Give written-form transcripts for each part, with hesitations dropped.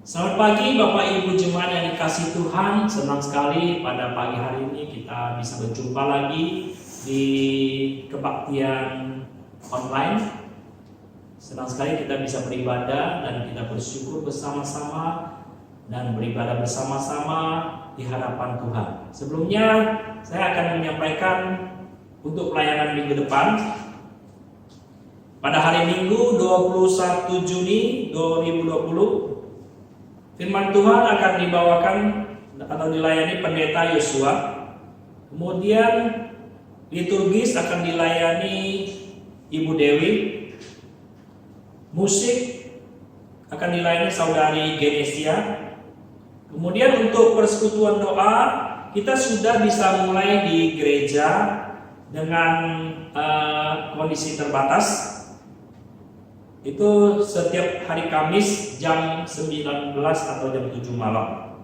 Selamat pagi Bapak Ibu Jemaat yang dikasihi Tuhan. Senang sekali pada pagi hari ini kita bisa berjumpa lagi di kebaktian online. Senang sekali kita bisa beribadah dan kita bersyukur bersama-sama dan beribadah bersama-sama di hadapan Tuhan. Sebelumnya saya akan menyampaikan untuk pelayanan minggu depan. Pada hari Minggu 21 Juni 2020 firman Tuhan akan dibawakan atau dilayani Pendeta Yosua. Kemudian liturgis akan dilayani Ibu Dewi. Musik akan dilayani Saudari Genesia. Kemudian untuk persekutuan doa kita sudah bisa mulai di gereja dengan kondisi terbatas. Itu setiap hari Kamis jam 19 atau jam 7 malam.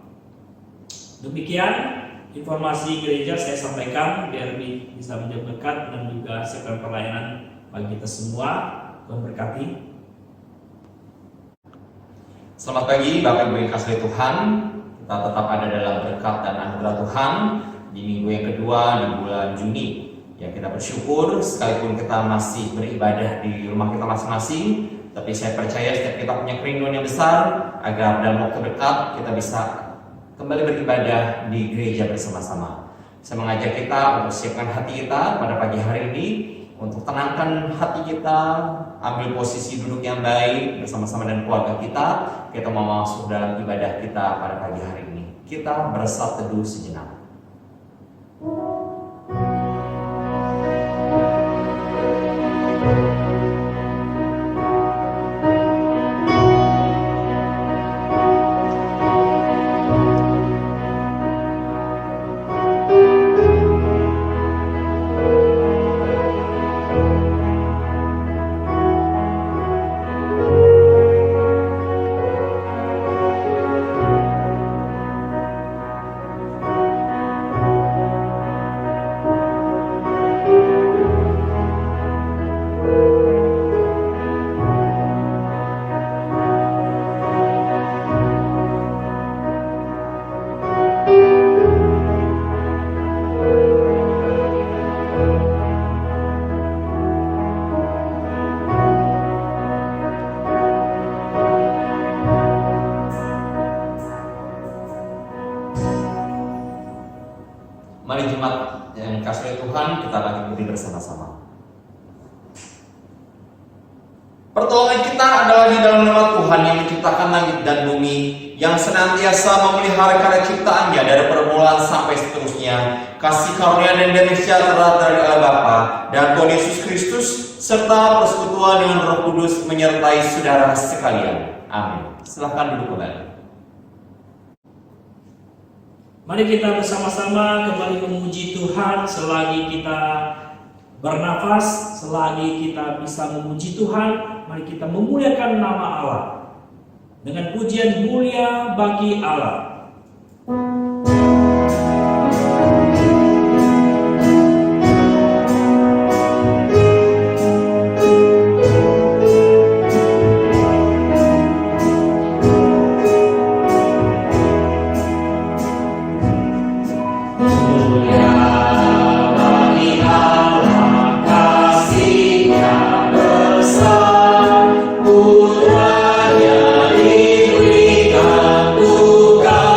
Demikian informasi gereja saya sampaikan biar bisa menjadi berkat dan juga siapkan pelayanan bagi kita semua. Tuhan berkati. Selamat pagi Bapak Ibu yang kasih Tuhan. Kita tetap ada dalam berkat dan anugerah Tuhan di minggu yang kedua di bulan Juni. Ya, kita bersyukur sekalipun kita masih beribadah di rumah kita masing-masing, tapi saya percaya setiap kita punya kerinduan yang besar agar dalam waktu dekat kita bisa kembali beribadah di gereja bersama-sama. Saya mengajak kita untuk siapkan hati kita pada pagi hari ini, untuk tenangkan hati kita, ambil posisi duduk yang baik bersama-sama dengan keluarga kita. Kita mau masuk dalam ibadah kita pada pagi hari ini. Kita bersatu teduh sejenak. Mari jemaat yang kasih Tuhan, kita lagi berdiri bersama-sama. Pertolongan kita adalah di dalam nama Tuhan yang menciptakan langit dan bumi, yang senantiasa memelihara karya ciptaannya dari permulaan sampai seterusnya. Kasih karunia dan damai sejahtera dari Allah Bapa dan Tuhan Yesus Kristus serta persekutuan dengan Roh Kudus menyertai saudara sekalian. Amin. Silakan duduk kembali. Mari kita bersama-sama kembali memuji Tuhan selagi kita bernafas, selagi kita bisa memuji Tuhan. Mari kita memuliakan nama Allah dengan pujian mulia bagi Allah. Putranya diberikan tugas.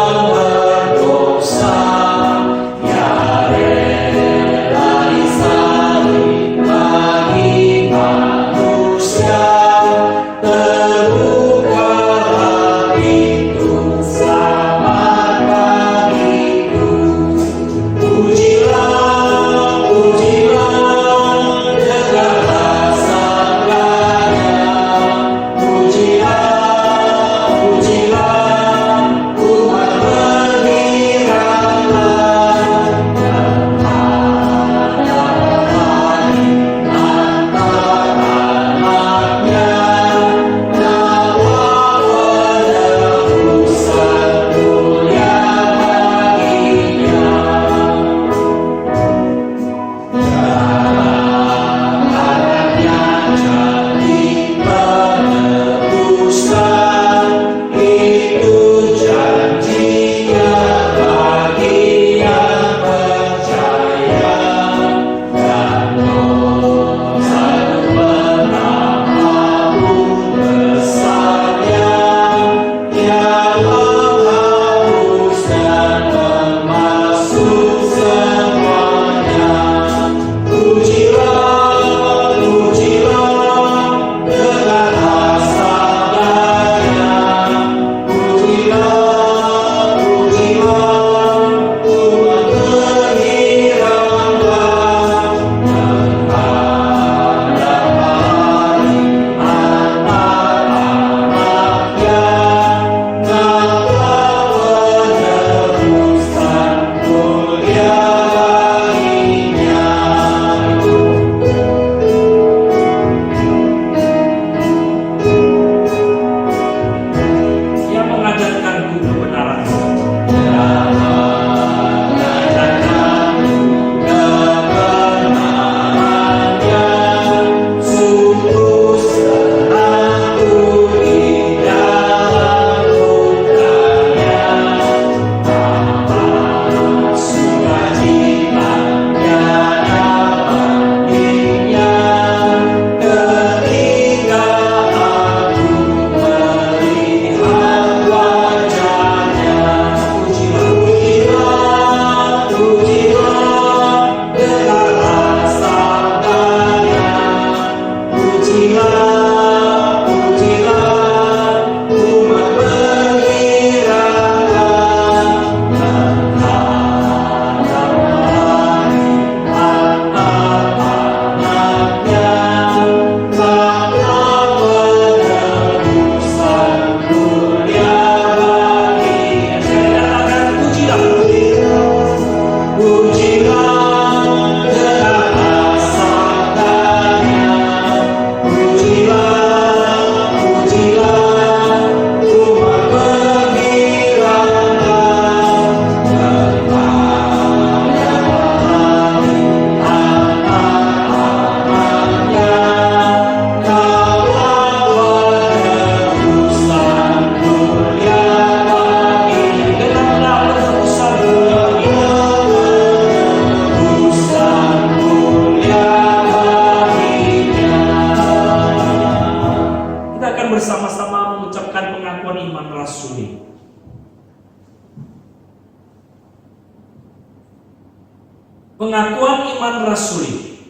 Pengakuan iman rasuli.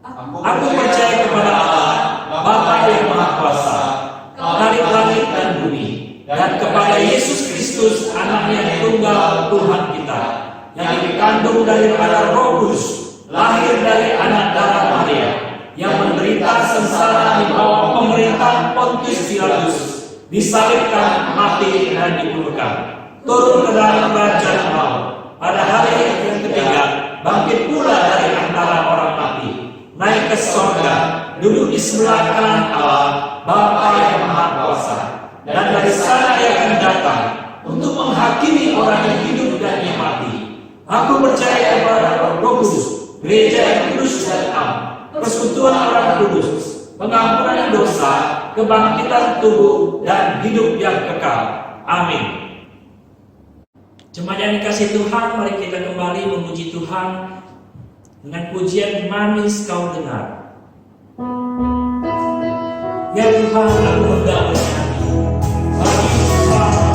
Aku percaya kepada Allah, Bapa yang Maha Kuasa, langit-langit dan bumi, dan kepada Yesus Kristus, Anak yang tunggal Tuhan kita, yang dikandung daripada Roh Kudus, lahir dari anak darah Maria, yang menderita sengsara di bawah pemerintahan Pontius Pilatus, disalibkan, mati dan dikuburkan, turun ke dalam kerajaan maut, pada hari yang ketiga bangkit pula dari antara orang mati, naik ke sorga, duduk di sebelah kanan Allah, Bapa yang Maha Kuasa, dan dari sana Ia akan datang untuk menghakimi orang yang hidup dan yang mati. Aku percaya kepada Roh Kudus, gereja yang kudus dan am, persekutuan orang kudus, pengampunan dosa, kebangkitan tubuh, dan hidup yang kekal. Amin. Jemaat yang dikasihi Tuhan, mari kita kembali memuji Tuhan dengan pujian manis kau dengar. Ya Tuhan, aku hendak bernyanyi bagi Tuhan.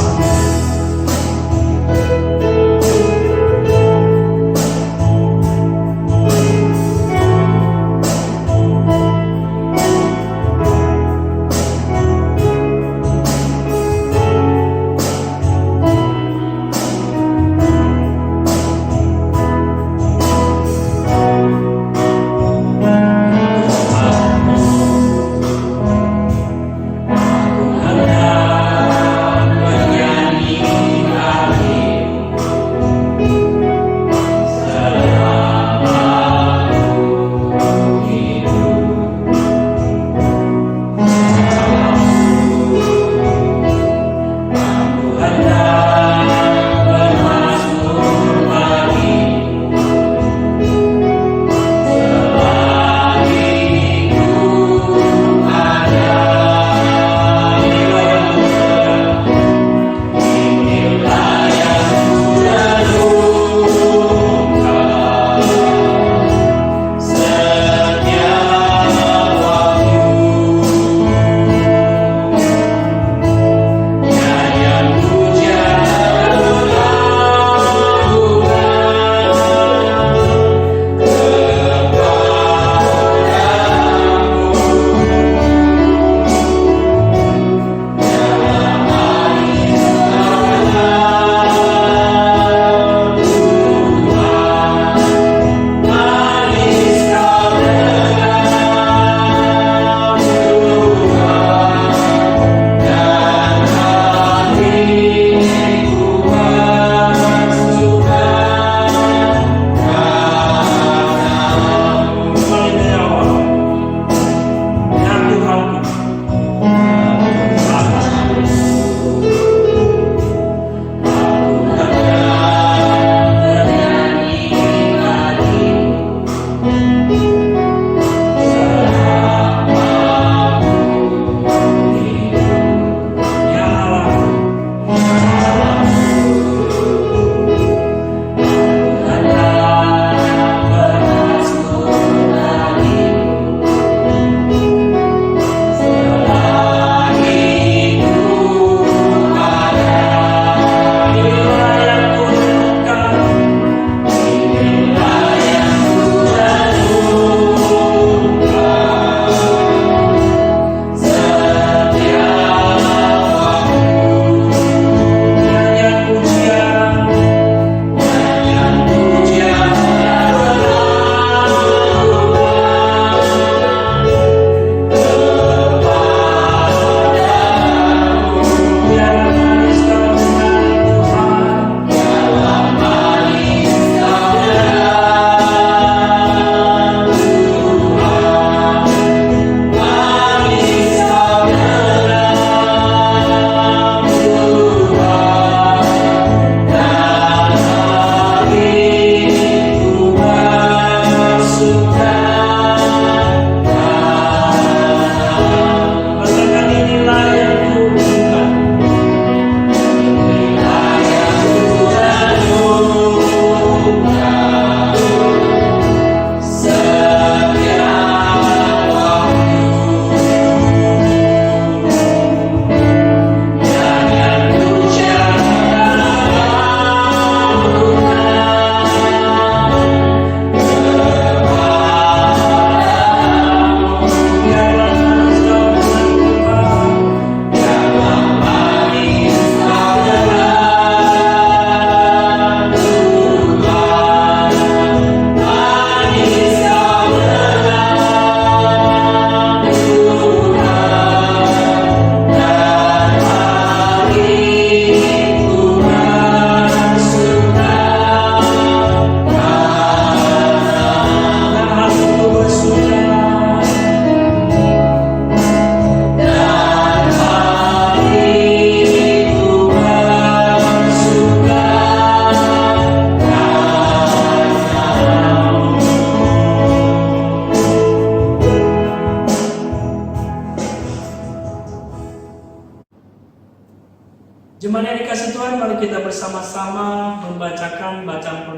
Jemaat yang dikasih Tuhan, mari kita bersama-sama membacakan bacaan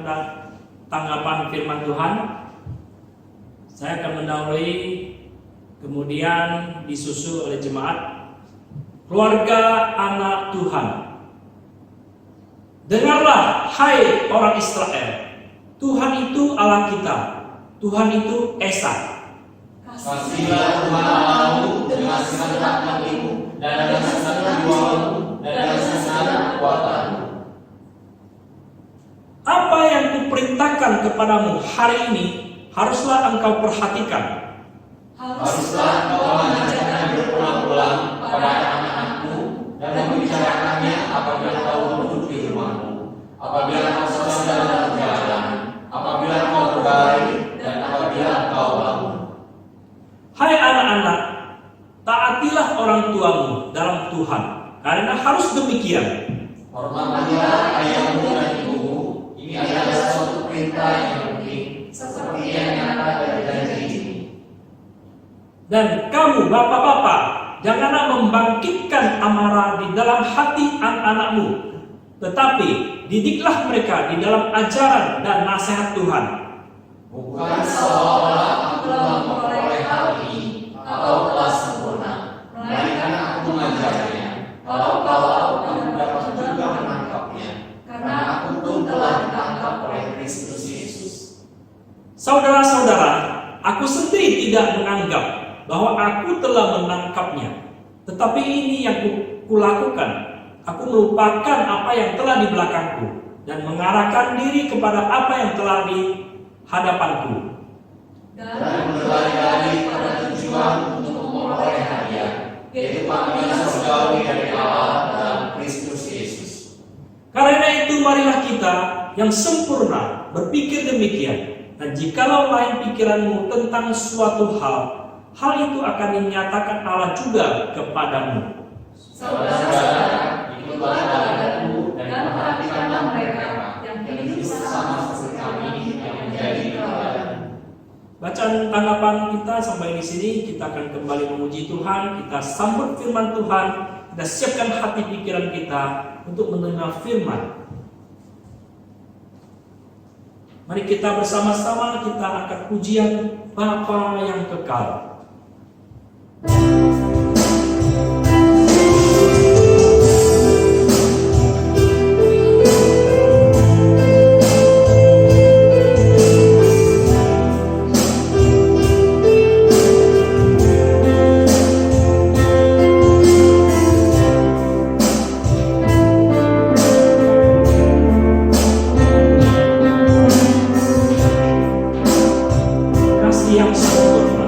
tanggapan firman Tuhan. Saya akan mendahului, kemudian disusul oleh jemaat. Keluarga anak Tuhan, dengarlah hai orang Israel, Tuhan itu Allah kita, Tuhan itu Esa. Kasihilah Tuhan Allahmu dengan segenap hatimu dan dengan segenap jiwamu dan dengan segenap kekuatanmu. Apa yang kuperintahkan kepadamu hari ini haruslah engkau perhatikan. Haruslah engkau mengajarkannya berulang-ulang kepada anak-anakmu dan membicarakannya apabila engkau duduk di rumahmu, apabila engkau sedang dalam perjalanan, apabila engkau berbaring, dan apabila engkau bangun. Hai anak-anak, taatilah orang tuamu dalam Tuhan, karena harus demikian. Hormatilah ayahmu dan ibumu. Ini adalah suatu perintah yang penting, seperti yang nyata dari janji ini. Dan kamu bapak-bapak, janganlah membangkitkan amarah di dalam hati anak-anakmu, tetapi didiklah mereka di dalam ajaran dan nasihat Tuhan. Bukan seolah-olah aku telah memperoleh hal ini atau telah sempurna, melainkan aku mengajarnya. Kalau aku dapat juga menangkapnya, karena aku pun telah ditangkap oleh Kristus Yesus. Saudara-saudara, aku sendiri tidak menganggap bahwa aku telah menangkapnya, tetapi ini yang kulakukan. Aku melupakan apa yang telah di belakangku dan mengarahkan diri kepada apa yang telah di hadapanku. Dan berlari-lari pada tujuan untuk memperoleh hadiah, yaitu panggilan surgawi dari Allah dalam Kristus Yesus. Karena itu marilah kita yang sempurna berpikir demikian, dan jikalau lain pikiranmu tentang suatu hal itu akan dinyatakan Allah juga kepadamu. Saudara-saudara, ikutlah adataku dan perhatikanlah mereka yang hidup sama seperti kami yang menjadi teladan. Bacaan tanggapan kita sampai di sini. Kita akan kembali memuji Tuhan. Kita sambut firman Tuhan. Kita siapkan hati pikiran kita untuk menerima firman. Mari kita bersama-sama kita angkat pujian Bapa yang kekal. Kasih yang sempurna.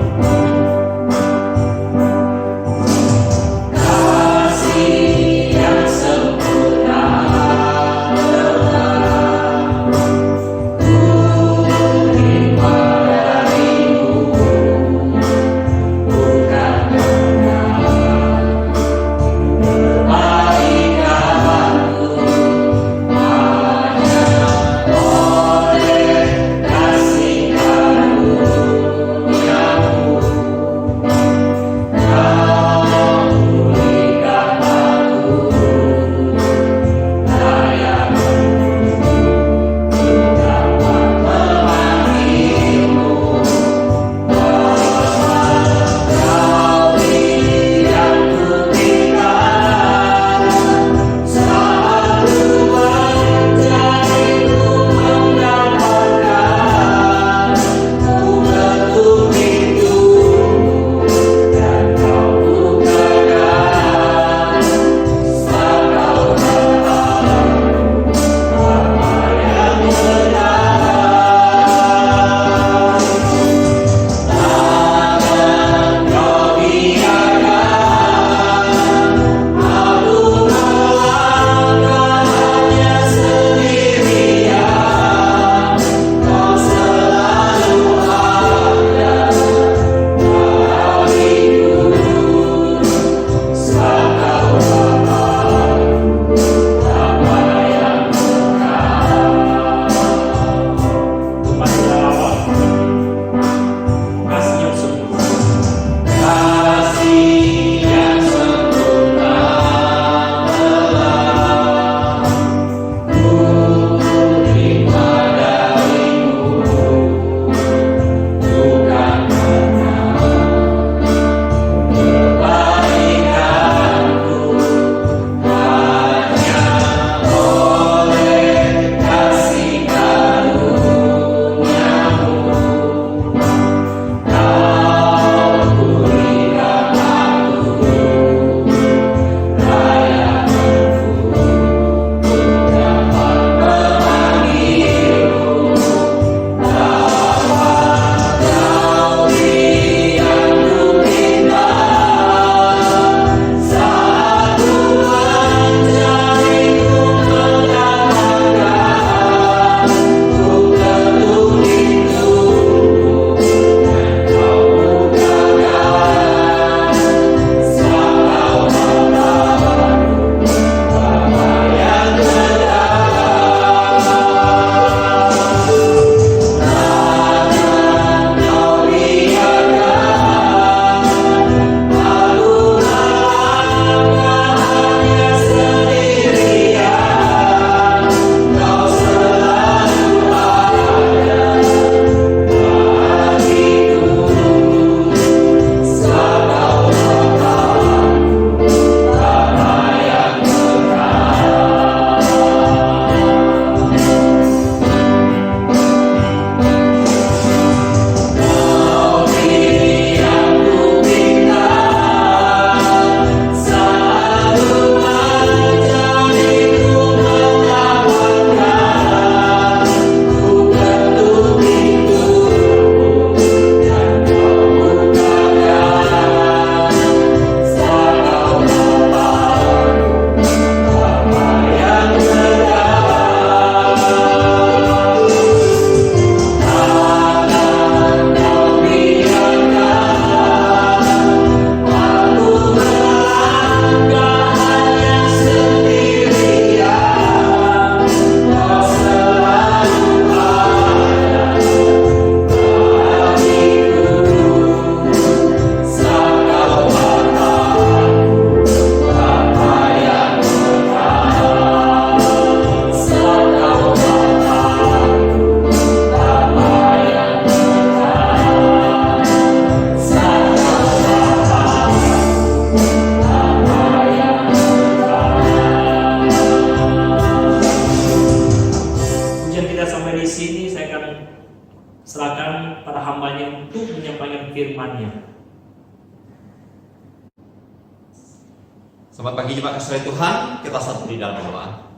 Selamat pagi jemaat kasih Tuhan, kita satu di dalam doa.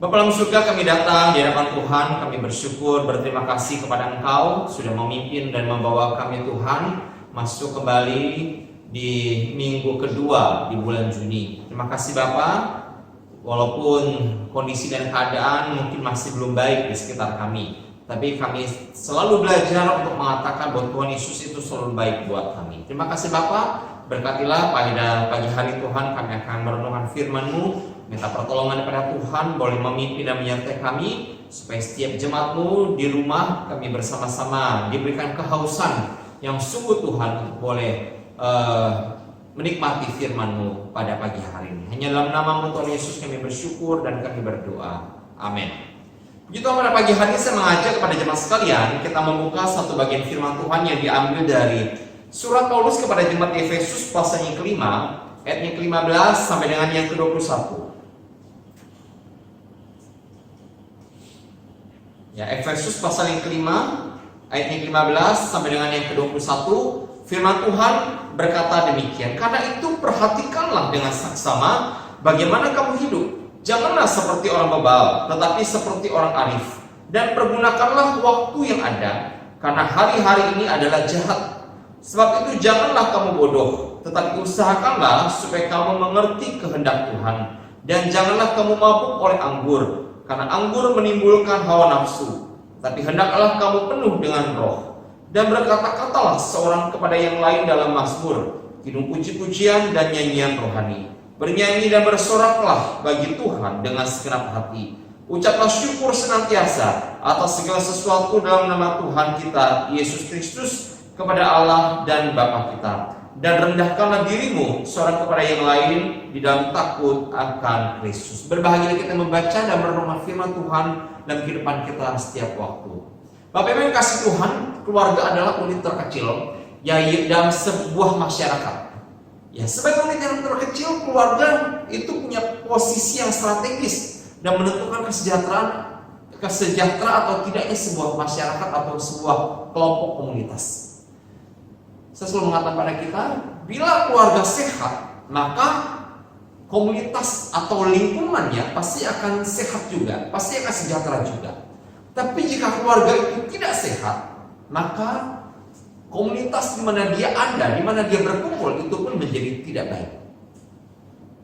Bapa dalam surga, kami datang di hadapan Tuhan, kami bersyukur, berterima kasih kepada Engkau sudah memimpin dan membawa kami Tuhan masuk kembali di minggu kedua di bulan Juni. Terima kasih Bapa, walaupun kondisi dan keadaan mungkin masih belum baik di sekitar kami, tapi kami selalu belajar untuk mengatakan bahwa Tuhan Yesus itu selalu baik buat kami. Terima kasih Bapa. Berkatilah pada pagi hari Tuhan, kami akan merenungkan firman-Mu, minta pertolongan kepada Tuhan, boleh memimpin dan menyertai kami, supaya setiap jemaat-Mu di rumah kami bersama-sama diberikan kehausan yang sungguh Tuhan untuk boleh menikmati firman-Mu pada pagi hari ini. Hanya dalam nama-Mu Tuhan Yesus kami bersyukur dan kami berdoa. Amin. Begitu pada pagi hari ini saya mengajak kepada jemaat sekalian, kita membuka satu bagian firman Tuhan yang diambil dari Surat Paulus kepada jemaat Efesus pasal yang kelima, ayat yang ke-15 sampai dengan yang ke-21. Ya, Efesus pasal yang kelima, ayat yang ke-15 sampai dengan yang ke-21. Firman Tuhan berkata demikian, karena itu perhatikanlah dengan saksama bagaimana kamu hidup. Janganlah seperti orang bebal, tetapi seperti orang arif. Dan pergunakanlah waktu yang ada, karena hari-hari ini adalah jahat. Sebab itu janganlah kamu bodoh, tetapi usahakanlah supaya kamu mengerti kehendak Tuhan. Dan janganlah kamu mabuk oleh anggur, karena anggur menimbulkan hawa nafsu. Tapi hendaklah kamu penuh dengan Roh. Dan berkata-katalah seorang kepada yang lain dalam mazmur, kidung puji-pujian dan nyanyian rohani. Bernyanyi dan bersoraklah bagi Tuhan dengan segenap hati. Ucaplah syukur senantiasa atas segala sesuatu dalam nama Tuhan kita Yesus Kristus kepada Allah dan Bapa kita. Dan rendahkanlah dirimu seorang kepada yang lain di dalam takut akan Kristus. Berbahagia kita membaca dan merenungkan firman Tuhan dalam kehidupan kita setiap waktu. Bapak Ibu yang kasih Tuhan, keluarga adalah unit terkecil yaitu dalam sebuah masyarakat. Ya, sebagai unit yang terkecil, keluarga itu punya posisi yang strategis dan menentukan kesejahteraan atau tidaknya sebuah masyarakat atau sebuah kelompok komunitas. Saya selalu mengatakan pada kita, bila keluarga sehat, maka komunitas atau lingkungannya pasti akan sehat juga, pasti akan sejahtera juga. Tapi jika keluarga itu tidak sehat, maka komunitas di mana dia ada, di mana dia berkumpul, itu pun menjadi tidak baik.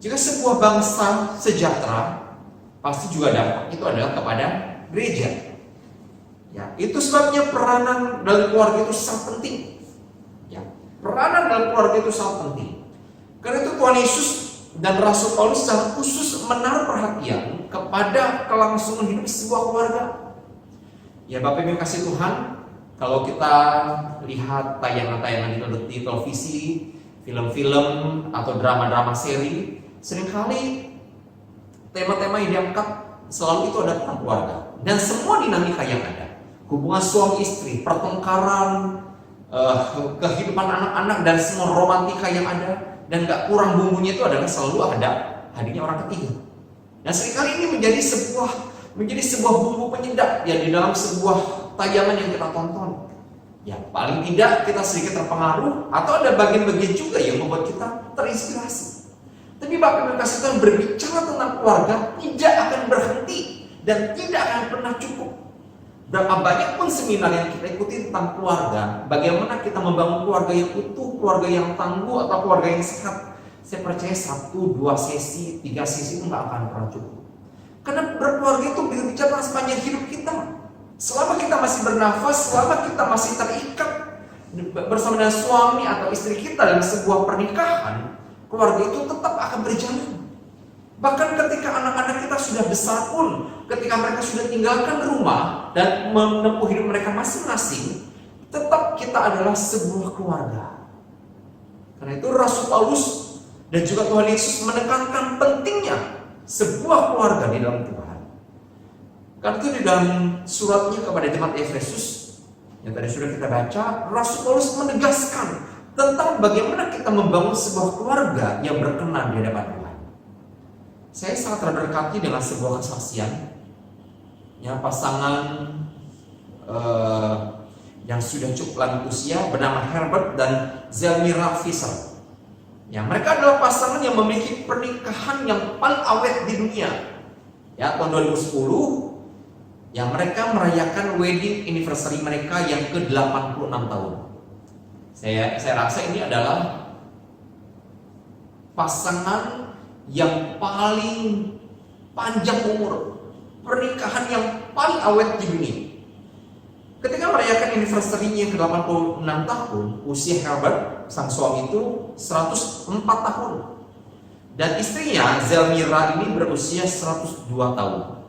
Jika sebuah bangsa sejahtera, pasti juga dampak itu adalah kepada gereja. Ya, itu sebabnya peranan dalam keluarga itu sangat penting. Peranan dalam keluarga itu sangat penting. Karena itu Tuhan Yesus dan Rasul Paulus secara khusus menaruh perhatian kepada kelangsungan hidup sebuah keluarga. Ya Bapak Ibu kasih Tuhan, kalau kita lihat tayangan-tayangan di televisi, film-film atau drama-drama seri, seringkali tema-tema yang diangkat selalu itu ada tentang keluarga. Dan semua dinamika yang ada, hubungan suami istri, pertengkaran, kehidupan anak-anak dan semua romantika yang ada, dan gak kurang bumbunya itu adalah selalu ada hadirnya orang ketiga. Dan seringkali ini menjadi sebuah bumbu penyedap ya di dalam sebuah tayangan yang kita tonton. Ya paling tidak kita sedikit terpengaruh atau ada bagian-bagian juga yang membuat kita terinspirasi. Tapi Bapak Ibu kasih Tuhan, berbicara tentang keluarga tidak akan berhenti dan tidak akan pernah cukup. Berapa banyak pun seminar yang kita ikuti tentang keluarga, bagaimana kita membangun keluarga yang utuh, keluarga yang tangguh, atau keluarga yang sehat. Saya percaya 1, 2 sesi, 3 sesi itu nggak akan pernah cukup. Karena berkeluarga itu berbicara sepanjang hidup kita. Selama kita masih bernafas, selama kita masih terikat bersama dengan suami atau istri kita dalam sebuah pernikahan, keluarga itu tetap akan berjalan. Bahkan ketika anak-anak kita sudah besar pun, ketika mereka sudah tinggalkan rumah dan menempuh hidup mereka masing-masing, tetap kita adalah sebuah keluarga. Karena itu Rasul Paulus dan juga Tuhan Yesus menekankan pentingnya sebuah keluarga di dalam Tuhan. Karena itu di dalam suratnya kepada jemaat Efesus yang tadi sudah kita baca, Rasul Paulus menegaskan tentang bagaimana kita membangun sebuah keluarga yang berkenan di hadapan Tuhan. Saya sangat terberkati dengan sebuah kesaksian yang pasangan yang sudah cukup lanjut usia bernama Herbert dan Zelmira Fisher. Ya, mereka adalah pasangan yang memiliki pernikahan yang paling awet di dunia. Ya, tahun 2010 ya mereka merayakan wedding anniversary mereka yang ke-86 tahun. Saya rasa ini adalah pasangan yang paling panjang umur, pernikahan yang paling awet di dunia. Ketika merayakan anniversary-nya yang ke-86 tahun, usia Herbert, sang suami itu 104 tahun. Dan istrinya, Zelmira ini berusia 102 tahun.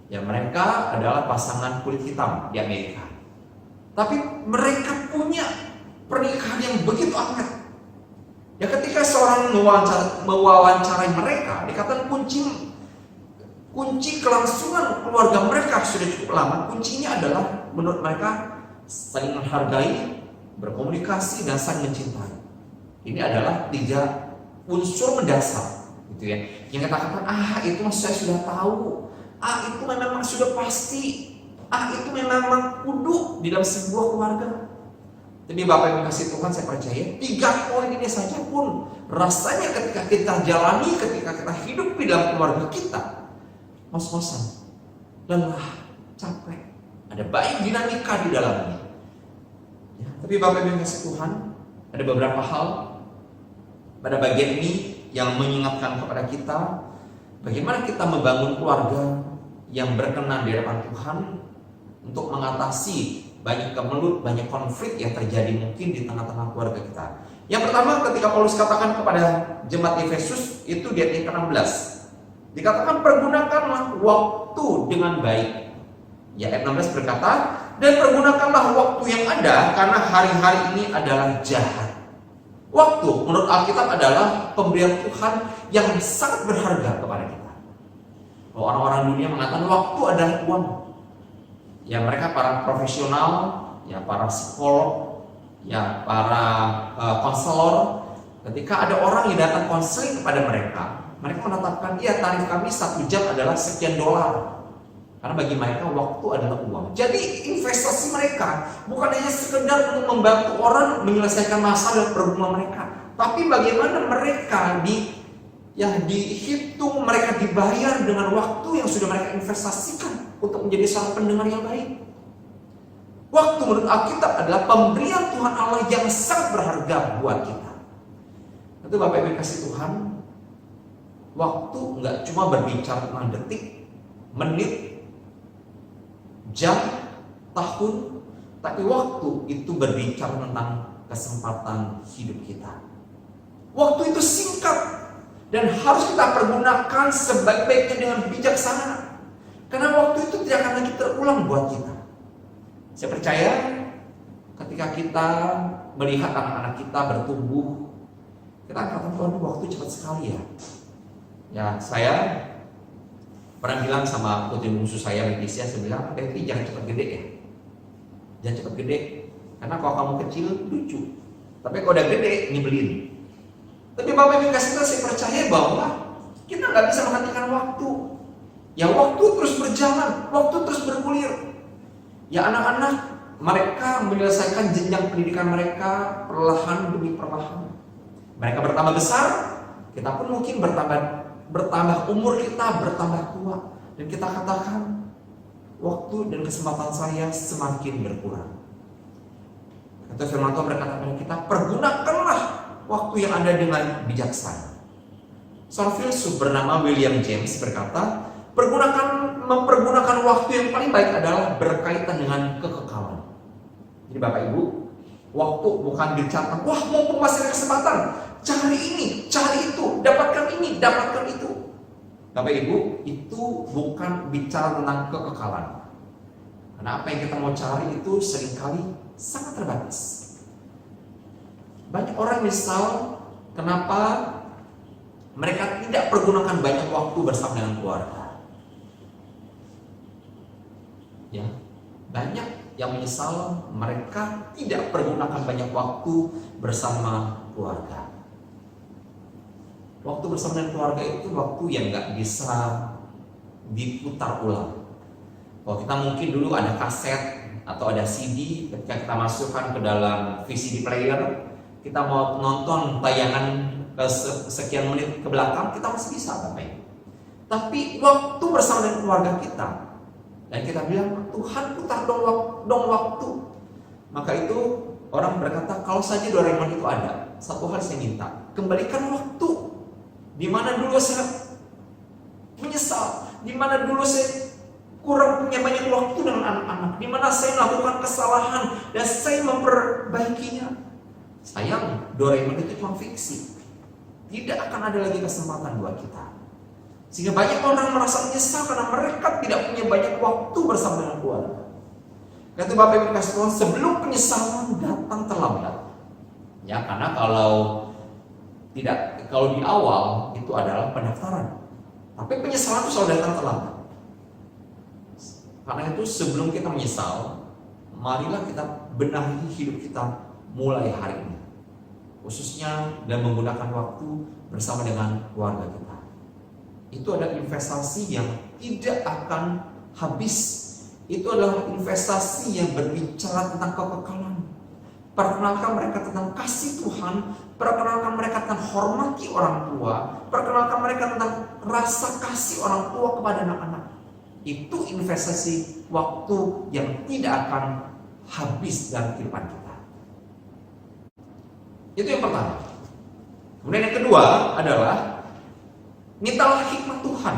Ya, mereka adalah pasangan kulit hitam di Amerika. Tapi mereka punya pernikahan yang begitu awet. Ya, ketika seorang mewawancarai mereka, dikatakan kunci kelangsungan keluarga mereka sudah cukup lama. Kuncinya adalah menurut mereka saling menghargai, berkomunikasi, dan saling mencintai. Ini adalah 3 unsur mendasar, gitu ya. Yang katakan, itu saya sudah tahu. Itu memang sudah pasti. Itu memang kudu di dalam sebuah keluarga. Tapi Bapak Ibu kasih Tuhan, saya percaya 3 poin ini saja pun rasanya ketika kita jalani, ketika kita hidup di dalam keluarga kita, ngos-ngosan, lelah, capek, ada baik dinamika di dalamnya. Ya, tapi Bapak Ibu kasih Tuhan, ada beberapa hal pada bagian ini yang mengingatkan kepada kita bagaimana kita membangun keluarga yang berkenan di hadapan Tuhan untuk mengatasi banyak kemelut, banyak konflik yang terjadi mungkin di tengah-tengah keluarga kita. Yang pertama, ketika Paulus katakan kepada jemaat Efesus itu di ayat 16, dikatakan pergunakanlah waktu dengan baik. Ya, ayat 16 berkata, dan pergunakanlah waktu yang ada karena hari-hari ini adalah jahat. Waktu menurut Alkitab adalah pemberian Tuhan yang sangat berharga kepada kita. Orang-orang dunia mengatakan waktu adalah uang. Ya, mereka para profesional, ya para psikolog, ya para konselor. Ketika ada orang yang datang konseling kepada mereka menetapkan, ya tarif kami 1 jam adalah sekian $. Karena bagi mereka waktu adalah uang. Jadi investasi mereka bukan hanya sekedar untuk membantu orang menyelesaikan masalah dan problem mereka, tapi bagaimana mereka dihitung, mereka dibayar dengan waktu yang sudah mereka investasikan untuk menjadi seorang pendengar yang baik. Waktu menurut Alkitab adalah pemberian Tuhan Allah yang sangat berharga buat kita. Itu Bapak Ibu kasih Tuhan, waktu nggak cuma berbicara tentang detik, menit, jam, tahun, tapi waktu itu berbicara tentang kesempatan hidup kita. Waktu itu singkat dan harus kita pergunakan sebaik-baiknya dengan bijaksana. Karena waktu itu tidak akan lagi terulang buat kita. Saya percaya ketika kita melihat anak-anak kita bertumbuh, kita akan katakan, waktu cepat sekali ya. Ya, saya pernah bilang sama putri bungsu saya, Leticia, saya bilang, Betty jangan cepat gede ya. Jangan cepat gede. Karena kalau kamu kecil lucu, tapi kalau udah gede nyebelin. Tapi Bapak Ibu kasih tahu, saya percaya bahwa kita nggak bisa menghentikan waktu. Ya, waktu terus berjalan, waktu terus bergulir. Ya, anak-anak mereka menyelesaikan jenjang pendidikan mereka perlahan demi perlahan. Mereka bertambah besar, kita pun mungkin bertambah umur kita, bertambah tua, dan kita katakan waktu dan kesempatan saya semakin berkurang. Kata firman Tuhan berkata kepada kita, pergunakanlah waktu yang ada dengan bijaksana. Seorang filsuf bernama William James berkata, mempergunakan waktu yang paling baik adalah berkaitan dengan kekekalan. Jadi Bapak Ibu, waktu bukan dicatat, wah mumpung masih ada kesempatan, cari ini, cari itu, dapatkan ini, dapatkan itu. Bapak Ibu, itu bukan bicara tentang kekekalan. Karena apa yang kita mau cari itu seringkali sangat terbatas. Banyak orang misal, kenapa mereka tidak pergunakan banyak waktu bersama dengan keluarga. Ya, banyak yang menyesal mereka tidak pergunakan banyak waktu bersama keluarga. Waktu bersama dengan keluarga itu waktu yang nggak bisa diputar ulang. Kalau kita mungkin dulu ada kaset atau ada CD, ketika kita masukkan ke dalam VCD player, kita mau nonton tayangan sekian menit ke belakang kita masih bisa Bapak Ibu. Tapi waktu bersama dengan keluarga kita dan kita bilang, Tuhan putar dong waktu. Maka itu orang berkata, kalau saja Doraemon itu ada, satu hal saya minta, kembalikan waktu. Di mana dulu saya menyesal, di mana dulu saya kurang punya banyak waktu dengan anak-anak, di mana saya melakukan kesalahan dan saya memperbaikinya. Sayang, Doraemon itu cuma fiksi. Tidak akan ada lagi kesempatan buat kita. Sehingga banyak orang merasa menyesal karena mereka tidak punya banyak waktu bersama dengan keluarga. Kata Bapak Ibu kasih Tuhan, sebelum penyesalan datang terlambat. Ya, karena kalau di awal itu adalah pendaftaran. Tapi penyesalan itu selalu datang terlambat. Karena itu sebelum kita menyesal, marilah kita benahi hidup kita mulai hari ini. Khususnya dan menggunakan waktu bersama dengan keluarga kita. Itu adalah investasi yang tidak akan habis. Itu adalah investasi yang berbicara tentang kekekalan. Perkenalkan mereka tentang kasih Tuhan, perkenalkan mereka tentang hormati orang tua, perkenalkan mereka tentang rasa kasih orang tua kepada anak-anak. Itu investasi waktu yang tidak akan habis dalam kehidupan kita. Itu yang pertama. Kemudian yang kedua adalah mintalah hikmat Tuhan.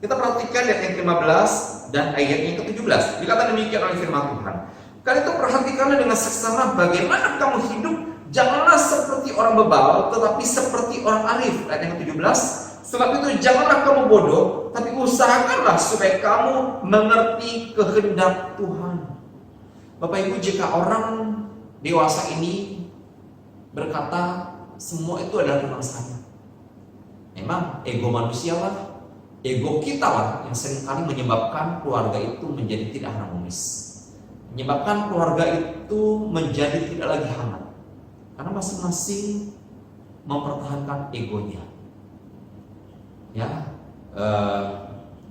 Kita perhatikan ayat yang ke-15 dan ayat yang ke-17. Dikatakan demikian oleh firman Tuhan. Kali itu perhatikanlah dengan seksama bagaimana kamu hidup. Janganlah seperti orang bebal, tetapi seperti orang arif. Ayat yang ke-17. Sebab itu janganlah kamu bodoh, tapi usahakanlah supaya kamu mengerti kehendak Tuhan. Bapak Ibu, jika orang dewasa ini berkata semua itu adalah tentang saya, memang ego manusia lah, ego kita lah yang seringkali menyebabkan keluarga itu menjadi tidak harmonis, menyebabkan keluarga itu menjadi tidak lagi hangat, karena masing-masing mempertahankan egonya. Ya,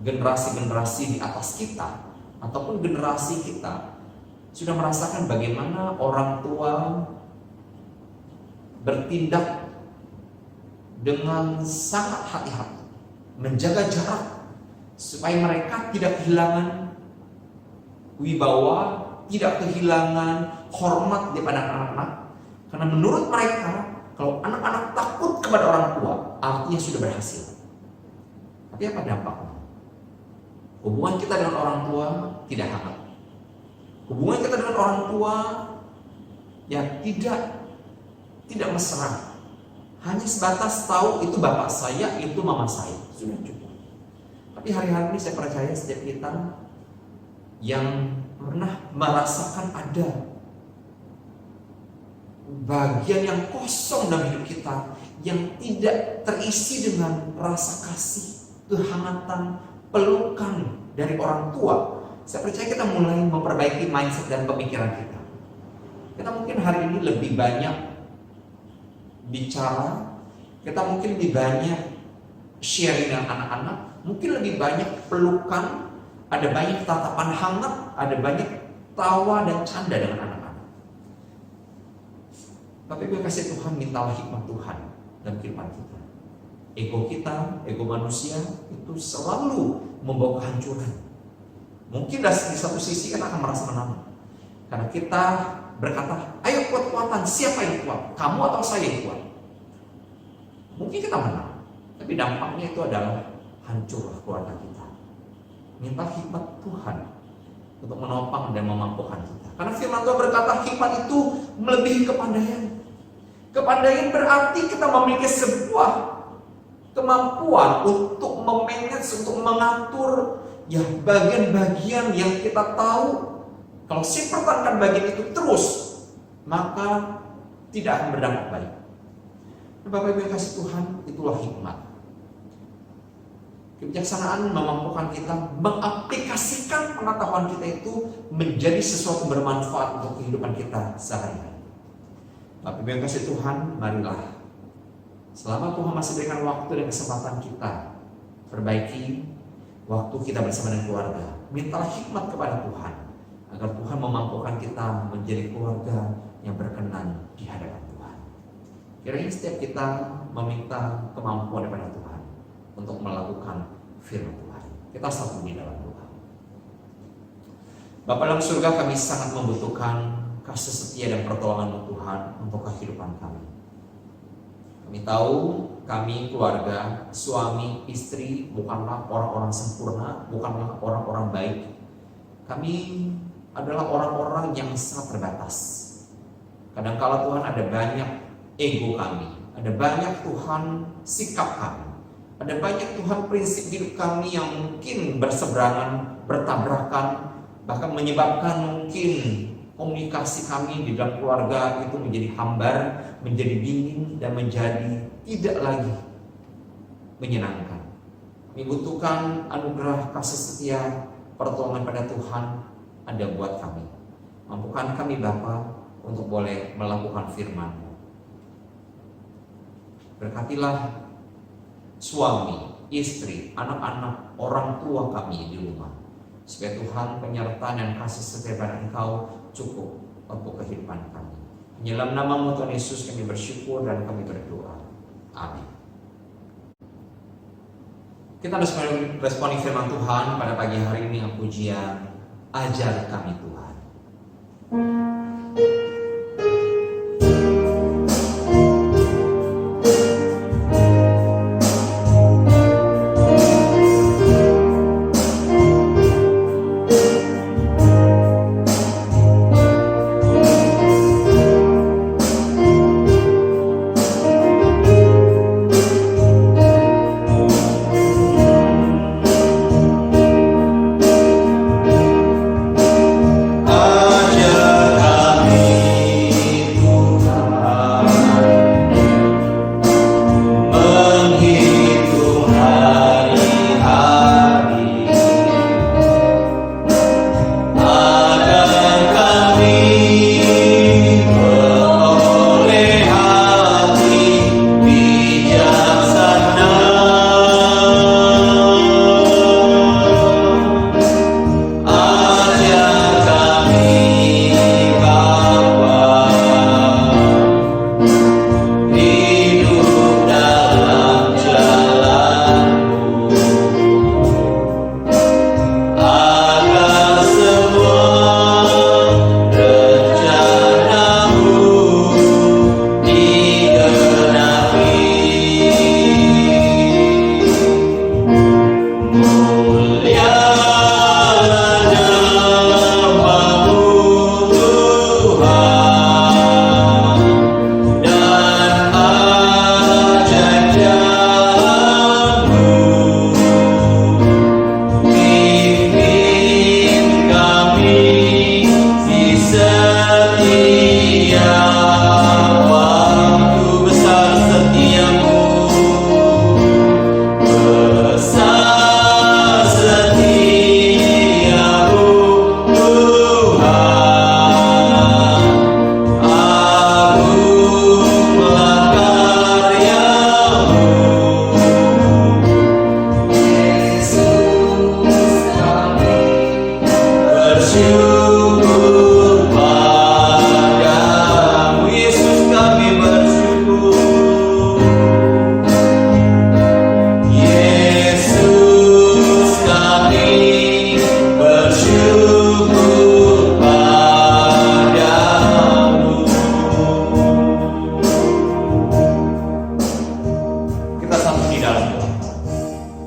generasi-generasi di atas kita ataupun generasi kita sudah merasakan bagaimana orang tua bertindak dengan sangat hati-hati, menjaga jarak supaya mereka tidak kehilangan wibawa, tidak kehilangan hormat daripada anak-anak. Karena menurut mereka, kalau anak-anak takut kepada orang tua, artinya sudah berhasil. Tapi apa dampaknya? Hubungan kita dengan orang tua tidak hangat. Hubungan kita dengan orang tua ya tidak mesra. Hanya sebatas tahu itu bapak saya, itu mama saya, sudah cukup. Tapi hari-hari ini saya percaya setiap kita yang pernah merasakan ada bagian yang kosong dalam hidup kita, yang tidak terisi dengan rasa kasih, kehangatan, pelukan dari orang tua. Saya percaya kita mulai memperbaiki mindset dan pemikiran kita. Kita mungkin hari ini lebih banyak bicara, kita mungkin lebih banyak sharing dengan anak-anak, mungkin lebih banyak pelukan, ada banyak tatapan hangat, ada banyak tawa dan canda dengan anak-anak. Tapi gue kasih Tuhan, mintalah hikmat Tuhan dalam kehidupan kita. Ego kita, ego manusia itu selalu membawa kehancuran. Mungkin di satu sisi kita akan merasa menang, karena kita berkata, ayo kuat-kuatan, siapa yang kuat? Kamu atau saya yang kuat? Mungkin kita menang, tapi dampaknya itu adalah hancur keluarga kita. Minta hikmat Tuhan untuk menopang dan memampukan kita. Karena firman Tuhan berkata, hikmat itu melebihi kepandaian. Kepandaian berarti kita memiliki sebuah kemampuan untuk memanage, untuk mengatur ya bagian-bagian yang kita tahu. Kalau saya pertahankan bagian itu terus, maka tidak akan berdampak baik. Bapak Ibu yang kasih Tuhan, itulah hikmat. Kebijaksanaan memampukan kita mengaplikasikan pengetahuan kita itu menjadi sesuatu bermanfaat untuk kehidupan kita sehari-hari. Bapak Ibu yang kasih Tuhan, marilah selama Tuhan masih berikan waktu dan kesempatan kita, perbaiki waktu kita bersama dengan keluarga. Mintalah hikmat kepada Tuhan, agar Tuhan memampukan kita menjadi keluarga yang berkenan di hadapan Tuhan. Kiranya setiap kita meminta kemampuan daripada Tuhan untuk melakukan firman Tuhan. Kita satu di dalam doa. Bapa dalam surga, kami sangat membutuhkan kasih setia dan pertolongan Tuhan untuk kehidupan kami. Kami tahu kami keluarga, suami, istri bukanlah orang-orang sempurna, bukanlah orang-orang baik. Kami adalah orang-orang yang sangat terbatas. Kadang-kala Tuhan ada banyak ego kami, ada banyak Tuhan sikap kami, ada banyak Tuhan prinsip hidup kami yang mungkin berseberangan, bertabrakan, bahkan menyebabkan mungkin komunikasi kami di dalam keluarga itu menjadi hambar, menjadi dingin, dan menjadi tidak lagi menyenangkan. Kami butuhkan anugerah kasih setia, pertolongan pada Tuhan ada buat kami. Mampukan kami Bapa untuk boleh melakukan firman-Mu. Berkatilah suami, istri, anak-anak, orang tua kami di rumah, supaya Tuhan penyertaan dan kasih setia pada Engkau cukup untuk kehidupan kami. Dalam nama-Mu Tuhan Yesus kami bersyukur dan kami berdoa. Amin. Kita harus meresponi firman Tuhan pada pagi hari ini yang pujian, ajar kami Tuhan.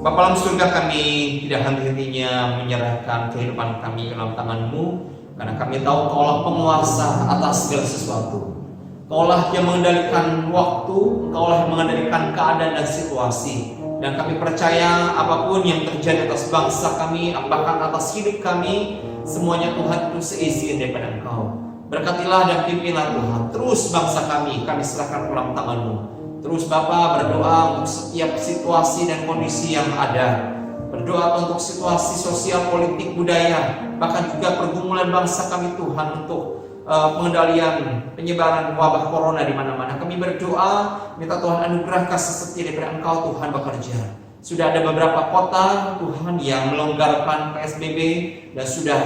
Bapa dalam surga, kami tidak henti-hentinya menyerahkan kehidupan kami ke dalam tangan-Mu, karena kami tahu Kaulah penguasa atas segala sesuatu. Kaulah yang mengendalikan waktu, Kaulah yang mengendalikan keadaan dan situasi. Dan kami percaya apapun yang terjadi atas bangsa kami, bahkan atas hidup kami, semuanya Tuhan itu seizin daripada Engkau. Berkatilah dan pimpinlah Tuhan. Terus bangsa kami serahkan ke dalam tangan-Mu. Terus Bapa berdoa untuk setiap situasi dan kondisi yang ada. Berdoa untuk situasi sosial, politik, budaya, bahkan juga pergumulan bangsa kami Tuhan untuk pengendalian penyebaran wabah corona di mana-mana. Kami berdoa minta Tuhan anugerah kasih setia daripada Engkau Tuhan bekerja. Sudah ada beberapa kota Tuhan yang melonggarkan PSBB dan sudah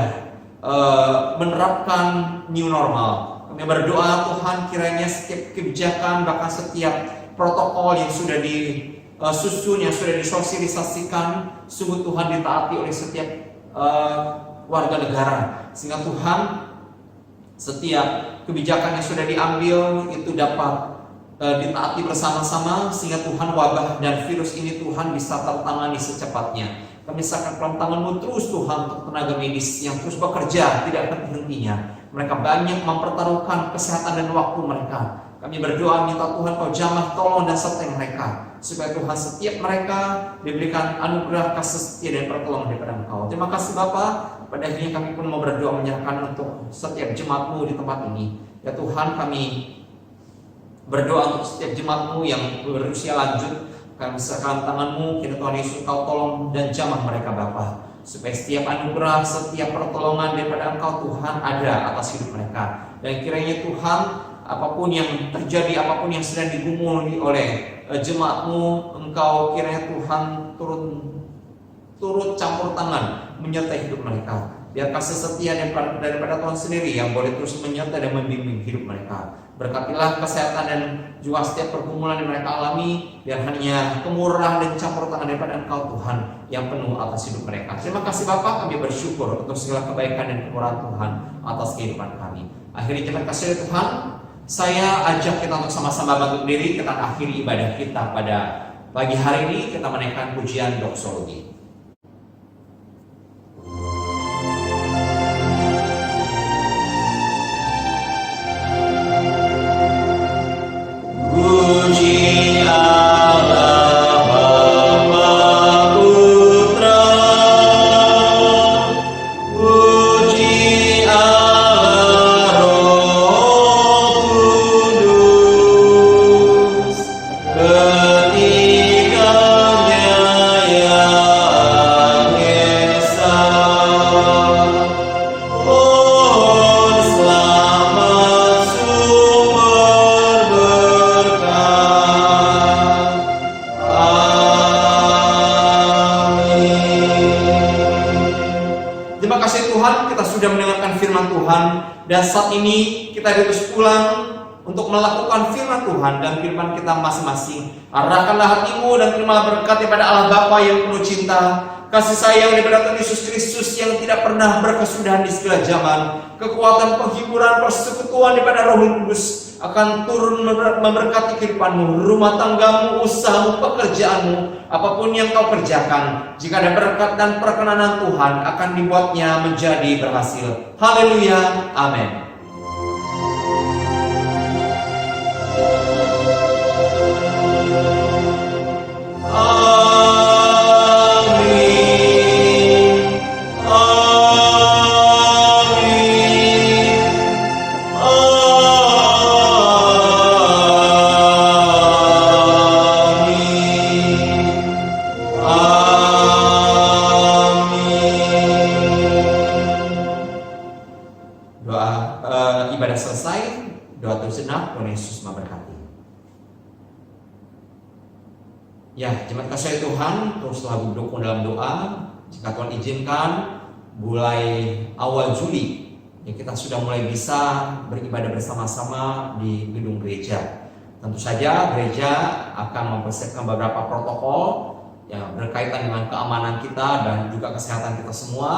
menerapkan new normal. Kami berdoa Tuhan, kiranya setiap kebijakan, bahkan setiap protokol yang sudah disusun, yang sudah disosialisasikan, sungguh Tuhan ditaati oleh setiap warga negara. Sehingga Tuhan, setiap kebijakan yang sudah diambil itu dapat ditaati bersama-sama, sehingga Tuhan wabah dan virus ini Tuhan bisa tertangani secepatnya. Kami serahkan dalam tangan-Mu terus Tuhan untuk tenaga medis yang terus bekerja, tidak akan berhentinya. Mereka banyak mempertaruhkan kesehatan dan waktu mereka. Kami berdoa minta Tuhan Kau jamah tolong dan sertai mereka, supaya Tuhan setiap mereka diberikan anugerah kasih setia dan pertolongan daripada Engkau. Terima kasih Bapa. Pada akhirnya kami pun mau berdoa menyerahkan untuk setiap jemaat-Mu di tempat ini. Ya Tuhan, kami berdoa untuk setiap jemaat-Mu yang berusia lanjut. Kami serahkan tangan-Mu, kini Tuhan Yesus Kau tolong dan jamah mereka Bapa, supaya setiap anugerah, setiap pertolongan daripada Engkau Tuhan ada atas hidup mereka. Dan kiranya Tuhan, apapun yang terjadi, apapun yang sedang digumuli oleh jemaat-Mu, Engkau kiranya Tuhan turut campur tangan menyertai hidup mereka. Biar kasih setia daripada Tuhan sendiri yang boleh terus menyertai dan membimbing hidup mereka. Berkatilah kesehatan dan juga setiap pergumulan yang mereka alami, biar hanya kemurahan dan campur tangan daripada Engkau Tuhan yang penuh atas hidup mereka. Terima kasih Bapa, kami bersyukur untuk segala kebaikan dan kemurahan Tuhan atas kehidupan kami. Akhirnya terima kasih Tuhan, saya ajak kita untuk sama-sama bangkit berdiri, kita akhiri ibadah kita pada pagi hari ini. Kita menaikkan pujian doksologi. Puji Allah Bapa Putra, puji Allah Roh Kudus, ketiganya yang esa. Oh selamat sumber berkah. Terima kasih Tuhan, kita sudah mendengarkan firman Tuhan, dan saat ini kita diutus pulang untuk melakukan firman Tuhan dan firman kita masing-masing. Arahkanlah hatimu dan terima berkat daripada Allah Bapa yang penuh cinta, kasih sayang daripada Tuhan Yesus Kristus yang tidak pernah berkesudahan di segala zaman, kekuatan penghiburan persekutuan daripada Roh Kudus akan turun memberkati kehidupanmu, rumah tanggamu, usahamu, pekerjaanmu, apapun yang kau kerjakan. Jika ada berkat dan perkenanan Tuhan, akan dibuatnya menjadi berhasil. Haleluya, amin. Ibadah selesai, doa tersenak, Tuhan Yesus memberkati. Ya, jemaat kasih Tuhan, teruslah didukung dalam doa. Jika Tuhan izinkan, mulai awal Juli, ya kita sudah mulai bisa beribadah bersama-sama di gedung gereja. Tentu saja gereja akan mempersiapkan beberapa protokol yang berkaitan dengan keamanan kita dan juga kesehatan kita semua.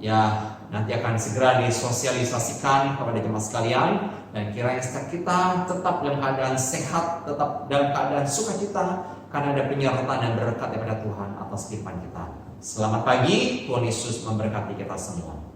Ya, nanti akan segera disosialisasikan kepada jemaat sekalian, dan kiranya setiap kita tetap dalam keadaan sehat, tetap dalam keadaan sukacita, karena ada penyertaan dan berkat daripada Tuhan atas kehidupan kita. Selamat pagi, Tuhan Yesus memberkati kita semua.